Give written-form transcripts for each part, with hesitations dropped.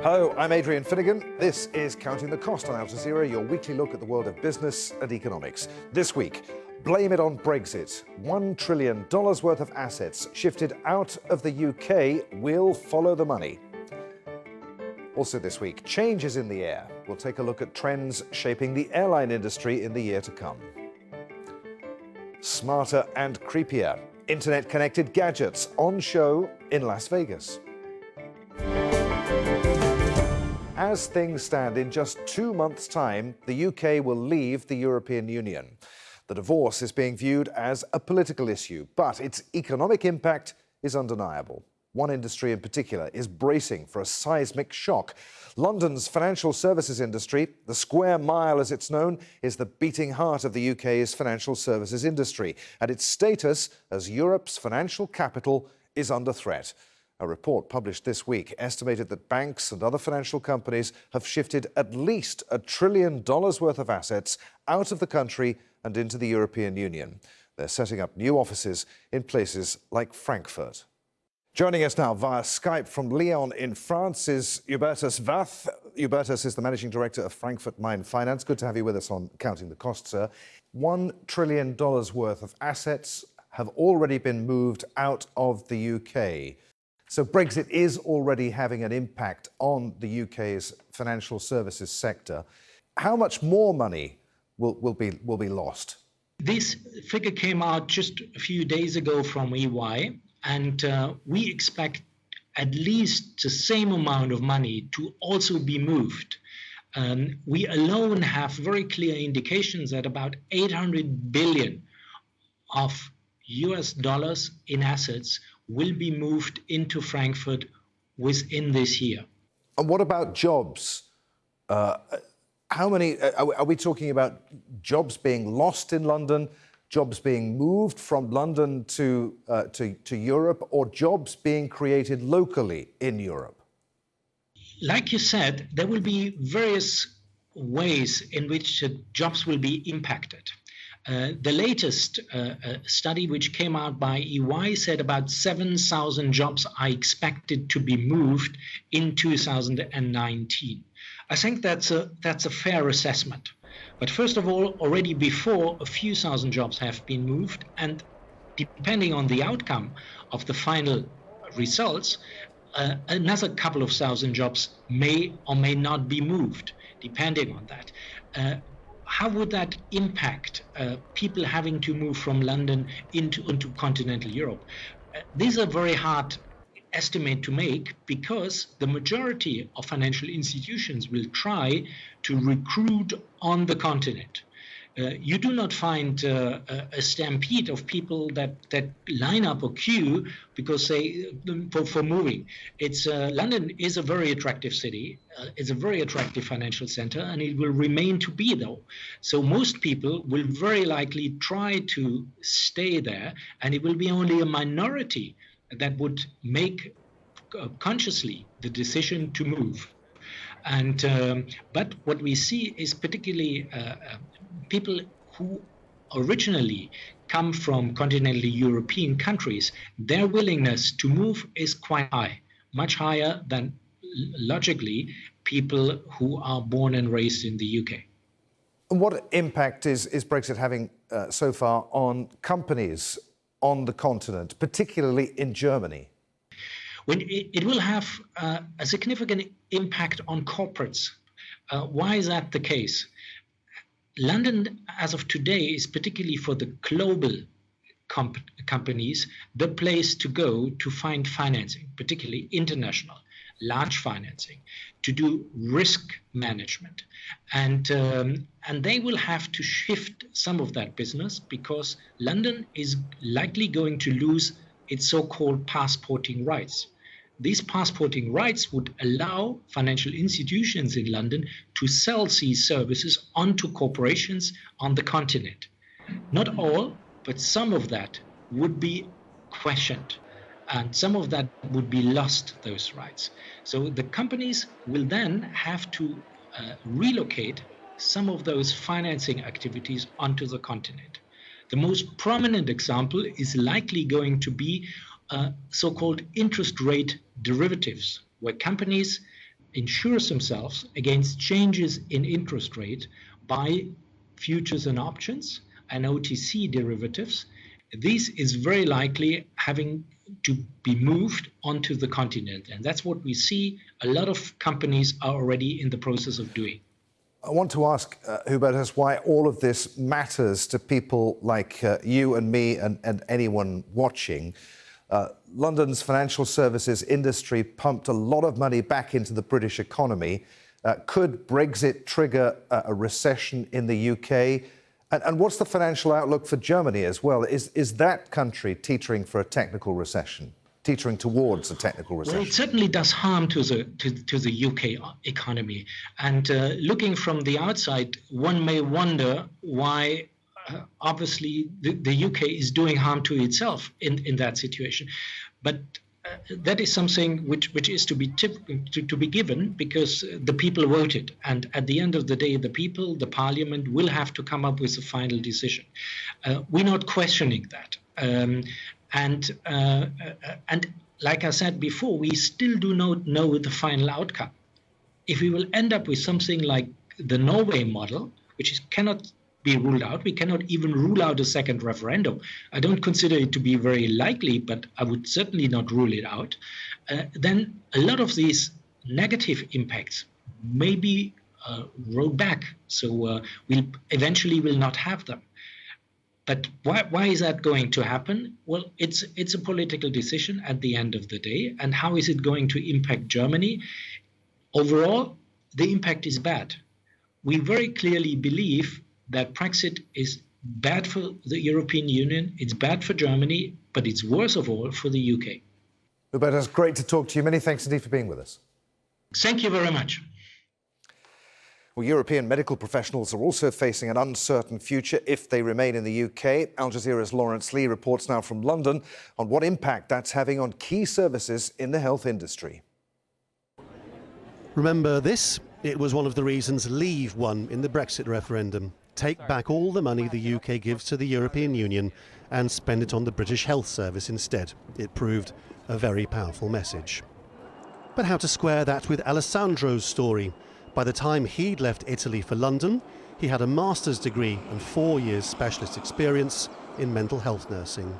Hello, I'm Adrian Finnegan. This is Counting the Cost on Al Jazeera, your weekly look at the world of business and economics. This week, blame it on Brexit. $1 trillion worth of assets shifted out of the UK will follow the money. Also this week, changes in the air. We'll take a look at trends shaping the airline industry in the year to come. Smarter and creepier. Internet-connected gadgets on show in Las Vegas. As things stand, in just 2 months' time, the UK will leave the European Union. The divorce is being viewed as a political issue, but its economic impact is undeniable. One industry in particular is bracing for a seismic shock. London's financial services industry, the square mile as it's known, is the beating heart of the UK's financial services industry, and its status as Europe's financial capital is under threat. A report published this week estimated that banks and other financial companies have shifted at least $1 trillion worth of assets out of the country and into the European Union. They're setting up new offices in places like Frankfurt. Joining us now via Skype from Lyon in France is Hubertus Vaeth. Hubertus is the Managing Director of Frankfurt Main Finance. Good to have you with us on Counting the Cost, sir. $1 trillion worth of assets have already been moved out of the UK. So Brexit is already having an impact on the UK's financial services sector. How much more money will be lost? This figure came out just a few days ago from eWire, and we expect at least the same amount of money to also be moved. We alone have very clear indications that about 800 billion of US dollars in assets will be moved into Frankfurt within this year. And what about jobs? How many are we talking about? Jobs being lost in London, jobs being moved from London to Europe, or jobs being created locally in Europe? Like you said, there will be various ways in which jobs will be impacted. The latest study, which came out by EY, said about 7,000 jobs are expected to be moved in 2019. I think that's a fair assessment. But first of all, already before, a few thousand jobs have been moved, and depending on the outcome of the final results, another couple of thousand jobs may or may not be moved, depending on that. How would that impact people having to move from London into continental Europe? These are very hard estimate to make because the majority of financial institutions will try to recruit on the continent. You do not find a stampede of people that line up a queue because for moving. London is a very attractive city. It's a very attractive financial center, and it will remain to be though. So most people will very likely try to stay there, and it will be only a minority that would make consciously the decision to move. And but what we see is particularly people who originally come from continental European countries, their willingness to move is quite high, much higher than logically people who are born and raised in the UK. And what impact is Brexit having so far on companies on the continent, particularly in Germany? It will have a significant impact on corporates. Why is that the case? London, as of today, is particularly for the global companies, the place to go to find financing, particularly international, large financing, to do risk management. And they will have to shift some of that business because London is likely going to lose its so-called passporting rights. These passporting rights would allow financial institutions in London to sell these services onto corporations on the continent. Not all, but some of that would be questioned, and some of that would be lost, those rights. So the companies will then have to relocate some of those financing activities onto the continent. The most prominent example is likely going to be so-called interest rate derivatives, where companies insures themselves against changes in interest rate by futures and options and OTC derivatives, this is very likely having to be moved onto the continent. And that's what we see a lot of companies are already in the process of doing. I want to ask, Hubertus, why all of this matters to people like you and me and anyone watching. London's financial services industry pumped a lot of money back into the British economy. Could Brexit trigger a recession in the UK? And what's the financial outlook for Germany as well? Is that country teetering for a technical recession, teetering towards a technical recession? Well, it certainly does harm to the UK economy. And looking from the outside, one may wonder why obviously the UK is doing harm to itself in that situation. But that is something which is to be given because the people voted, and at the end of the day, the people, the parliament, will have to come up with a final decision. We're not questioning that, and like I said before, we still do not know the final outcome. If we will end up with something like the Norway model, which cannot be ruled out. We cannot even rule out a second referendum. I don't consider it to be very likely, but I would certainly not rule it out. Then a lot of these negative impacts may be rolled back. So we'll eventually will not have them. But why is that going to happen? Well, it's a political decision at the end of the day. And how is it going to impact Germany? Overall, the impact is bad. We very clearly believe that Brexit is bad for the European Union, it's bad for Germany, but it's worse of all for the UK. Hubertus, great to talk to you. Many thanks indeed for being with us. Thank you very much. Well, European medical professionals are also facing an uncertain future if they remain in the UK. Al Jazeera's Lawrence Lee reports now from London on what impact that's having on key services in the health industry. Remember this? It was one of the reasons Leave won in the Brexit referendum. Take back all the money the UK gives to the European Union and spend it on the British Health Service instead. It proved a very powerful message. But how to square that with Alessandro's story? By the time he'd left Italy for London, he had a master's degree and 4 years specialist experience in mental health nursing.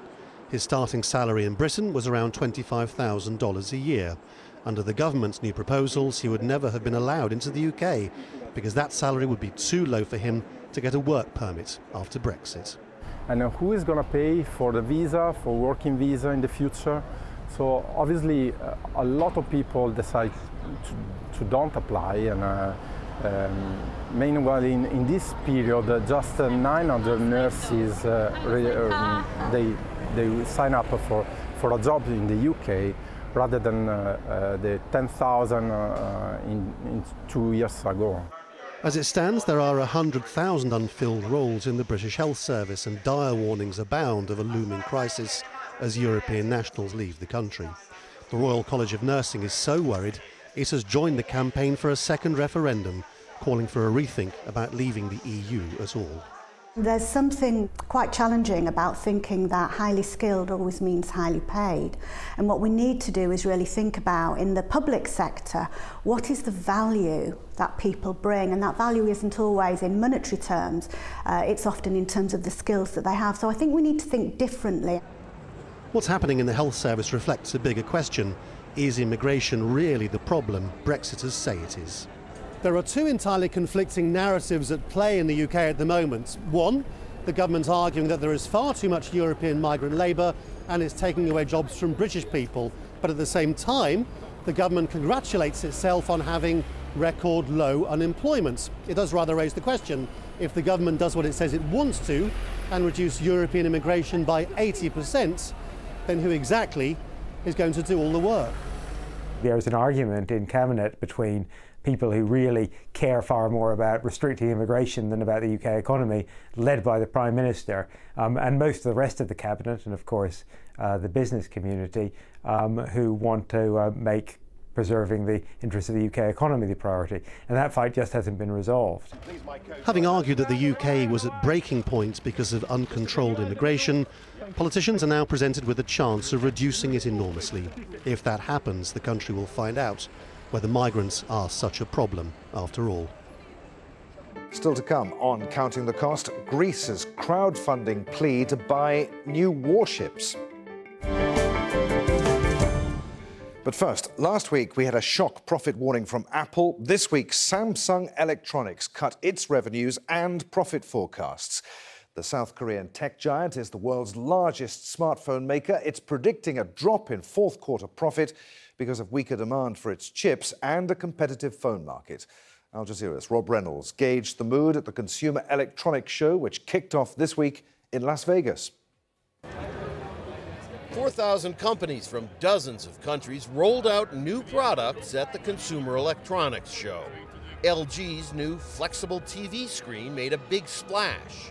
His starting salary in Britain was around $25,000 a year. Under the government's new proposals, he would never have been allowed into the UK because that salary would be too low for him to get a work permit after Brexit. And who is going to pay for the visa, for working visa in the future? So obviously a lot of people decide to don't apply, and meanwhile in this period just 900 nurses they sign up for a job in the UK rather than the 10,000 in 2 years ago. As it stands, there are 100,000 unfilled roles in the British Health Service, and dire warnings abound of a looming crisis as European nationals leave the country. The Royal College of Nursing is so worried it has joined the campaign for a second referendum, calling for a rethink about leaving the EU at all. There's something quite challenging about thinking that highly skilled always means highly paid. And what we need to do is really think about, in the public sector, what is the value that people bring? And that value isn't always in monetary terms. It's often in terms of the skills that they have. So I think we need to think differently. What's happening in the health service reflects a bigger question. Is immigration really the problem Brexiters say it is? There are two entirely conflicting narratives at play in the UK at the moment. One, the government arguing that there is far too much European migrant labour and is taking away jobs from British people. But at the same time, the government congratulates itself on having record low unemployment. It does rather raise the question, if the government does what it says it wants to and reduce European immigration by 80%, then who exactly is going to do all the work? There's an argument in Cabinet between people who really care far more about restricting immigration than about the UK economy, led by the Prime Minister, and most of the rest of the Cabinet, and of course the business community, who want to make preserving the interests of the UK economy the priority. And that fight just hasn't been resolved. Having argued that the UK was at breaking point because of uncontrolled immigration, politicians are now presented with a chance of reducing it enormously. If that happens, the country will find out whether migrants are such a problem after all. Still to come on Counting the Cost, Greece's crowdfunding plea to buy new warships. But first, last week we had a shock profit warning from Apple. This week, Samsung Electronics cut its revenues and profit forecasts. The South Korean tech giant is the world's largest smartphone maker. It's predicting a drop in fourth quarter profit because of weaker demand for its chips and a competitive phone market. Al Jazeera's Rob Reynolds gauged the mood at the Consumer Electronics Show, which kicked off this week in Las Vegas. 4,000 companies from dozens of countries rolled out new products at the Consumer Electronics Show. LG's new flexible TV screen made a big splash.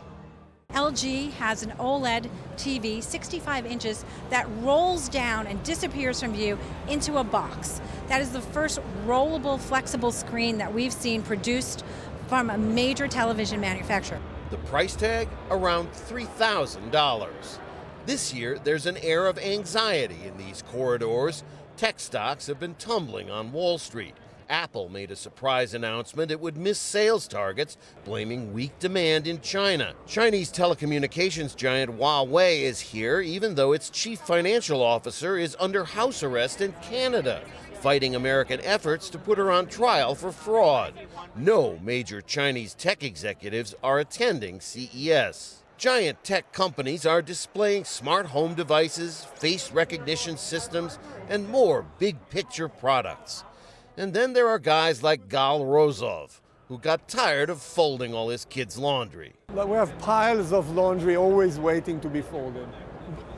LG has an OLED TV, 65 inches, that rolls down and disappears from view into a box. That is the first rollable, flexible screen that we've seen produced from a major television manufacturer. The price tag, around $3,000. This year, there's an air of anxiety in these corridors. Tech stocks have been tumbling on Wall Street. Apple made a surprise announcement it would miss sales targets, blaming weak demand in China. Chinese telecommunications giant Huawei is here, even though its chief financial officer is under house arrest in Canada, fighting American efforts to put her on trial for fraud. No major Chinese tech executives are attending CES. Giant tech companies are displaying smart home devices, face recognition systems, and more big-picture products. And then there are guys like Gal Rozov, who got tired of folding all his kids' laundry. We have piles of laundry always waiting to be folded.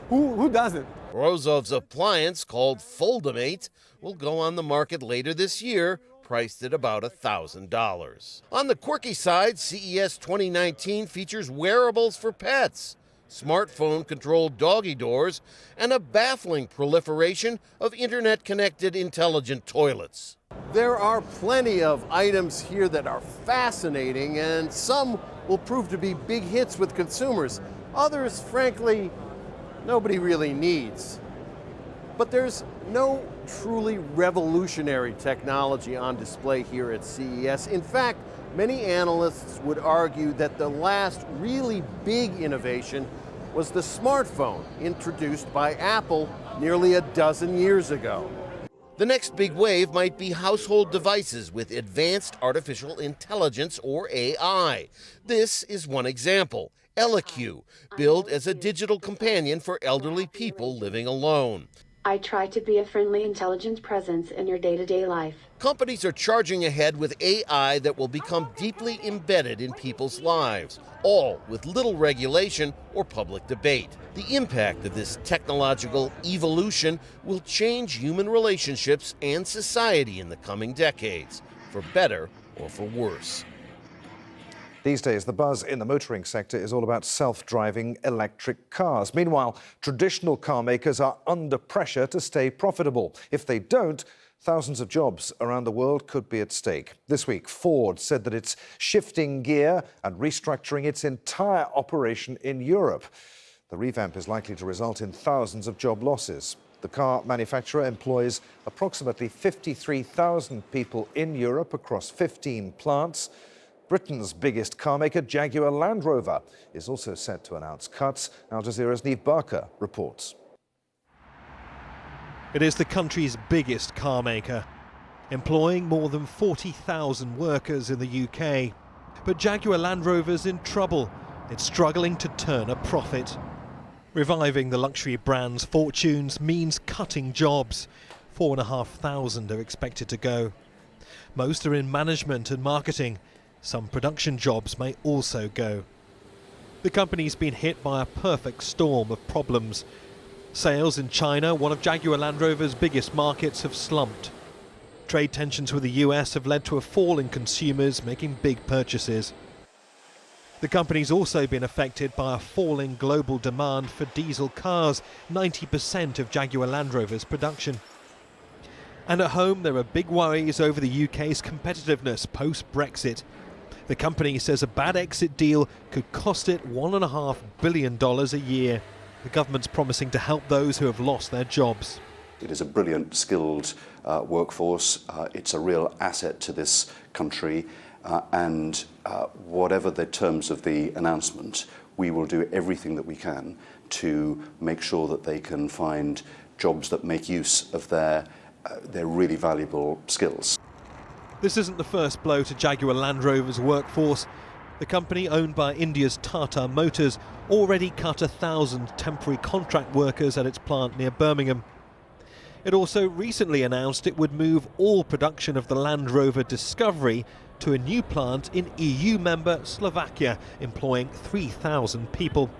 Who doesn't? Rozov's appliance, called Foldamate, will go on the market later this year, priced at about $1,000. On the quirky side, CES 2019 features wearables for pets, smartphone-controlled doggy doors, and a baffling proliferation of internet-connected intelligent toilets. There are plenty of items here that are fascinating, and some will prove to be big hits with consumers. Others, frankly, nobody really needs. But there's no truly revolutionary technology on display here at CES. In fact, many analysts would argue that the last really big innovation was the smartphone introduced by Apple nearly a dozen years ago. The next big wave might be household devices with advanced artificial intelligence, or AI. This is one example. EleQ, billed as a digital companion for elderly people living alone. I try to be a friendly, intelligent presence in your day-to-day life. Companies are charging ahead with AI that will become deeply embedded in people's lives, all with little regulation or public debate. The impact of this technological evolution will change human relationships and society in the coming decades, for better or for worse. These days, the buzz in the motoring sector is all about self-driving electric cars. Meanwhile, traditional car makers are under pressure to stay profitable. If they don't, thousands of jobs around the world could be at stake. This week, Ford said that it's shifting gear and restructuring its entire operation in Europe. The revamp is likely to result in thousands of job losses. The car manufacturer employs approximately 53,000 people in Europe across 15 plants. Britain's biggest car maker, Jaguar Land Rover, is also set to announce cuts. Al Jazeera's Neve Barker reports. It is the country's biggest car maker, employing more than 40,000 workers in the UK. But Jaguar Land Rover's in trouble. It's struggling to turn a profit. Reviving the luxury brand's fortunes means cutting jobs. 4,500 are expected to go. Most are in management and marketing. Some production jobs may also go. The company's been hit by a perfect storm of problems. Sales in China, one of Jaguar Land Rover's biggest markets, have slumped. Trade tensions with the US have led to a fall in consumers making big purchases. The company's also been affected by a falling global demand for diesel cars, 90% of Jaguar Land Rover's production. And at home, there are big worries over the UK's competitiveness post-Brexit. The company says a bad exit deal could cost it $1.5 billion a year. The government's promising to help those who have lost their jobs. It is a brilliant, skilled workforce. It's a real asset to this country. And whatever the terms of the announcement, we will do everything that we can to make sure that they can find jobs that make use of their really valuable skills. This isn't the first blow to Jaguar Land Rover's workforce. The company, owned by India's Tata Motors, already cut 1,000 temporary contract workers at its plant near Birmingham. It also recently announced it would move all production of the Land Rover Discovery to a new plant in EU member Slovakia, employing 3,000 people.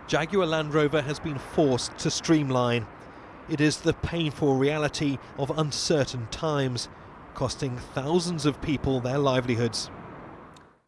Jaguar Land Rover has been forced to streamline. It is the painful reality of uncertain times, costing thousands of people their livelihoods.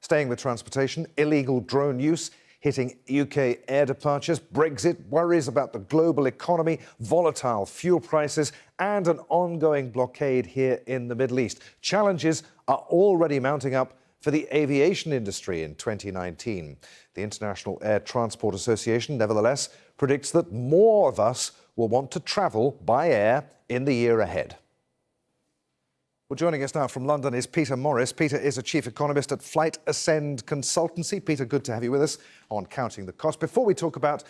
Staying with transportation, illegal drone use hitting UK air departures, Brexit, worries about the global economy, volatile fuel prices, and an ongoing blockade here in the Middle East. Challenges are already mounting up for the aviation industry in 2019. The International Air Transport Association, nevertheless, predicts that more of us will want to travel by air in the year ahead. Well, joining us now from London is Peter Morris. Peter is a chief economist at Flight Ascend Consultancy. Peter, good to have you with us on Counting the Cost. Before we talk about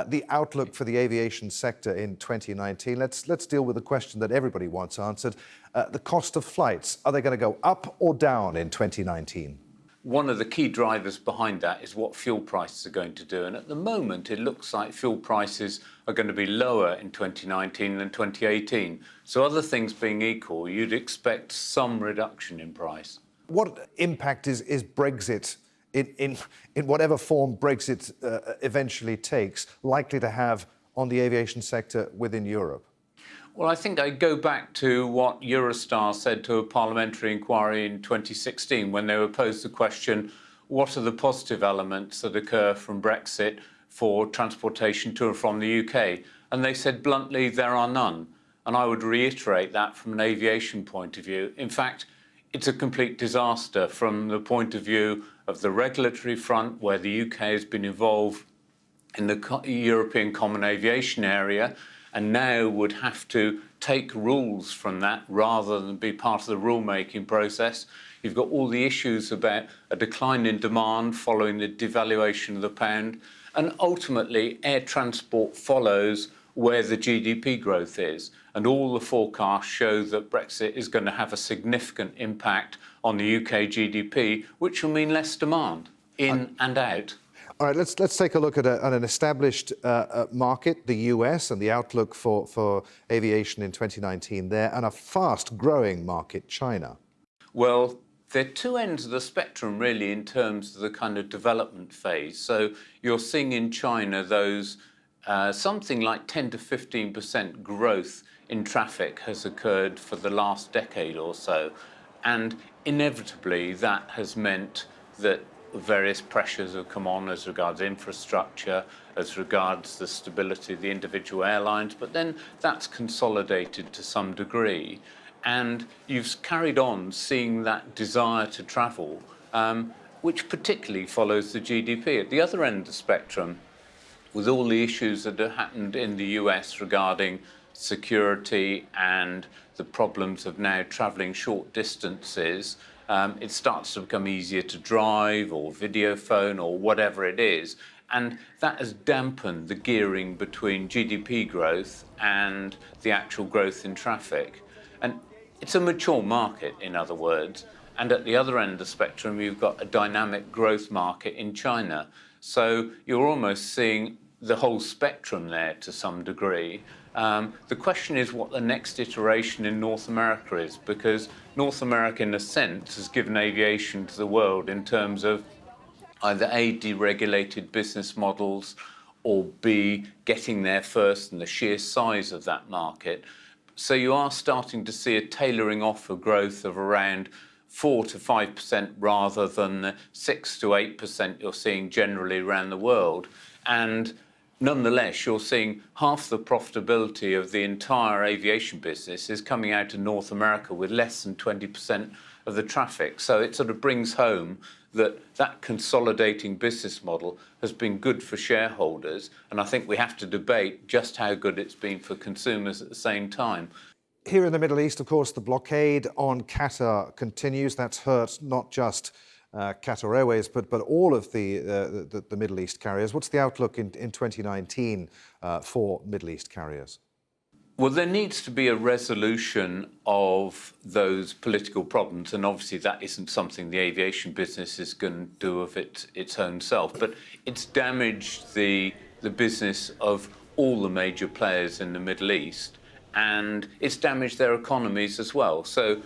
the outlook for the aviation sector in 2019, let's deal with the question that everybody wants answered. The cost of flights, are they going to go up or down in 2019? One of the key drivers behind that is what fuel prices are going to do. And at the moment, it looks like fuel prices are going to be lower in 2019 than 2018. So other things being equal, you'd expect some reduction in price. What impact is Brexit, in whatever form Brexit eventually takes, likely to have on the aviation sector within Europe? Well, I think I go back to what Eurostar said to a parliamentary inquiry in 2016 when they were posed the question, what are the positive elements that occur from Brexit for transportation to and from the UK? And they said bluntly, there are none. And I would reiterate that from an aviation point of view. In fact, it's a complete disaster from the point of view of the regulatory front, where the UK has been involved in the European Common Aviation Area, and now would have to take rules from that rather than be part of the rule-making process. You've got all the issues about a decline in demand following the devaluation of the pound, and ultimately air transport follows where the GDP growth is. And all the forecasts show that Brexit is going to have a significant impact on the UK GDP, which will mean less demand in and out. All right, let's take a look at an established market, the US, and the outlook for aviation in 2019 there, and a fast-growing market, China. Well, they're two ends of the spectrum, really, in terms of the kind of development phase. So you're seeing in China those something like 10 to 15% growth in traffic has occurred for the last decade or so. And inevitably, that has meant that various pressures have come on as regards infrastructure, as regards the stability of the individual airlines, but then that's consolidated to some degree. And you've carried on seeing that desire to travel, which particularly follows the GDP. At the other end of the spectrum, with all the issues that have happened in the US regarding security and the problems of now travelling short distances, it starts to become easier to drive or video phone or whatever it is. And that has dampened the gearing between GDP growth and the actual growth in traffic. And it's a mature market, in other words. And at the other end of the spectrum, you've got a dynamic growth market in China. So you're almost seeing the whole spectrum there to some degree. The question is what the next iteration in North America is, because North America, in a sense, has given aviation to the world in terms of either A, deregulated business models, or B, getting there first and the sheer size of that market. So you are starting to see a tailoring off of growth of around 4 to 5% rather than the 6 to 8% you're seeing generally around the world. And nonetheless, you're seeing half the profitability of the entire aviation business is coming out of North America with less than 20% of the traffic. So it sort of brings home that consolidating business model has been good for shareholders, and I think we have to debate just how good it's been for consumers at the same time. Here in the Middle East, of course, the blockade on Qatar continues. That's hurt not just Qatar Airways, but all of the Middle East carriers. What's the outlook in 2019 for Middle East carriers? Well, there needs to be a resolution of those political problems, and obviously that isn't something the aviation business is going to do of its own self. But it's damaged the business of all the major players in the Middle East, and it's damaged their economies as well. So,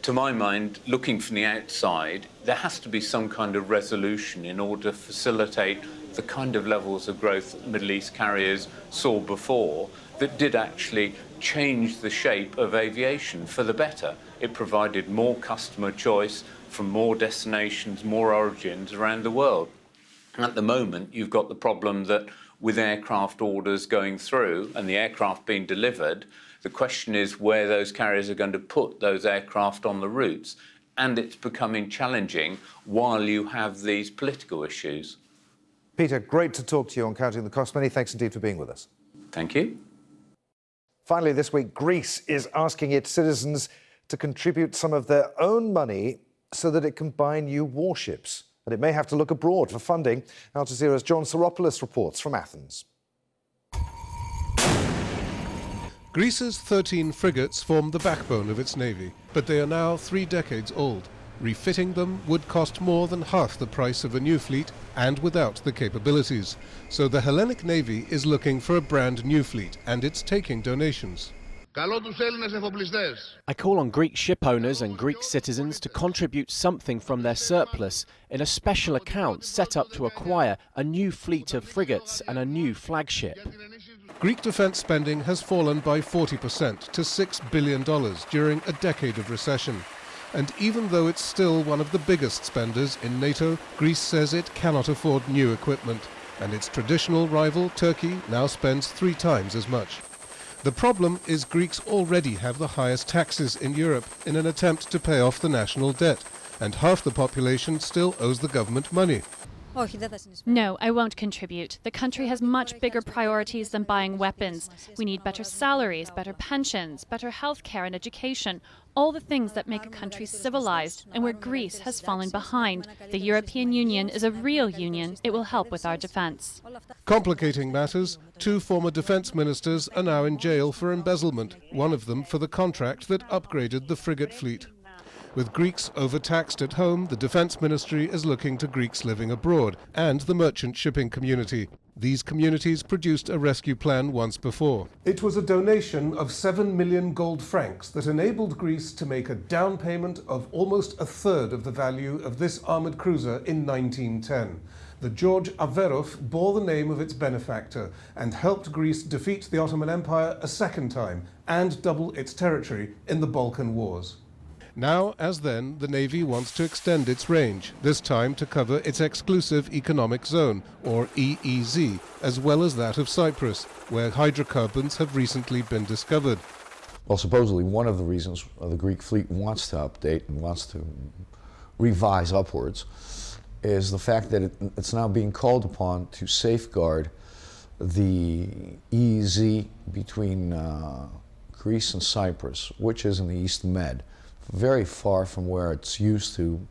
to my mind, looking from the outside, there has to be some kind of resolution in order to facilitate the kind of levels of growth that Middle East carriers saw before that did actually change the shape of aviation for the better. It provided more customer choice from more destinations, more origins around the world. And at the moment, you've got the problem that with aircraft orders going through and the aircraft being delivered, the question is where those carriers are going to put those aircraft on the routes. And it's becoming challenging while you have these political issues. Peter, great to talk to you on Counting the Cost. Many thanks indeed for being with us. Thank you. Finally, this week, Greece is asking its citizens to contribute some of their own money so that it can buy new warships. And it may have to look abroad for funding. Al Jazeera's John Soropoulos reports from Athens. Greece's 13 frigates form the backbone of its navy, but they are now 3 decades old. Refitting them would cost more than half the price of a new fleet and without the capabilities. So the Hellenic Navy is looking for a brand new fleet, and it's taking donations. I call on Greek ship owners and Greek citizens to contribute something from their surplus in a special account set up to acquire a new fleet of frigates and a new flagship. Greek defence spending has fallen by 40% to $6 billion during a decade of recession. And even though it's still one of the biggest spenders in NATO, Greece says it cannot afford new equipment. And its traditional rival, Turkey, now spends 3 times as much. The problem is Greeks already have the highest taxes in Europe in an attempt to pay off the national debt. And half the population still owes the government money. No, I won't contribute. The country has much bigger priorities than buying weapons. We need better salaries, better pensions, better health care and education, all the things that make a country civilized, and where Greece has fallen behind. The European Union is a real union. It will help with our defence. Complicating matters, 2 former defence ministers are now in jail for embezzlement, one of them for the contract that upgraded the frigate fleet. With Greeks overtaxed at home, the Defence Ministry is looking to Greeks living abroad and the merchant shipping community. These communities produced a rescue plan once before. It was a donation of 7 million gold francs that enabled Greece to make a down payment of almost a third of the value of this armoured cruiser in 1910. The George Averof bore the name of its benefactor and helped Greece defeat the Ottoman Empire a second time and double its territory in the Balkan Wars. Now, as then, the Navy wants to extend its range, this time to cover its exclusive economic zone, or EEZ, as well as that of Cyprus, where hydrocarbons have recently been discovered. Well, supposedly one of the reasons the Greek fleet wants to update and wants to revise upwards is the fact that it's now being called upon to safeguard the EEZ between Greece and Cyprus, which is in the East Med, very far from where it's used to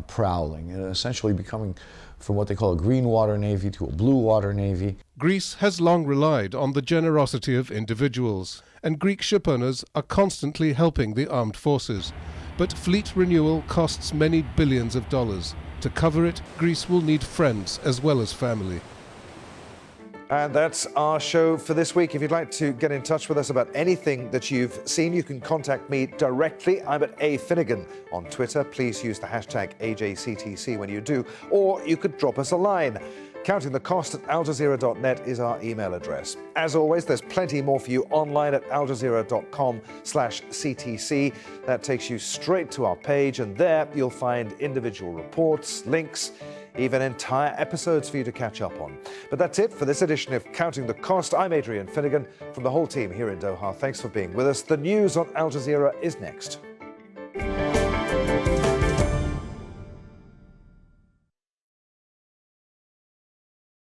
prowling, and essentially becoming from what they call a green water navy to a blue water navy. Greece has long relied on the generosity of individuals, and Greek shipowners are constantly helping the armed forces. But fleet renewal costs many billions of dollars. To cover it, Greece will need friends as well as family. And that's our show for this week. If you'd like to get in touch with us about anything that you've seen, you can contact me directly. I'm at A Finnegan on Twitter. Please use the hashtag AJCTC when you do. Or you could drop us a line. Counting the Cost at aljazeera.net is our email address. As always, there's plenty more for you online at aljazeera.com/CTC. That takes you straight to our page, and there you'll find individual reports, links, even entire episodes for you to catch up on. But that's it for this edition of Counting the Cost. I'm Adrian Finnegan from the whole team here in Doha. Thanks for being with us. The news on Al Jazeera is next.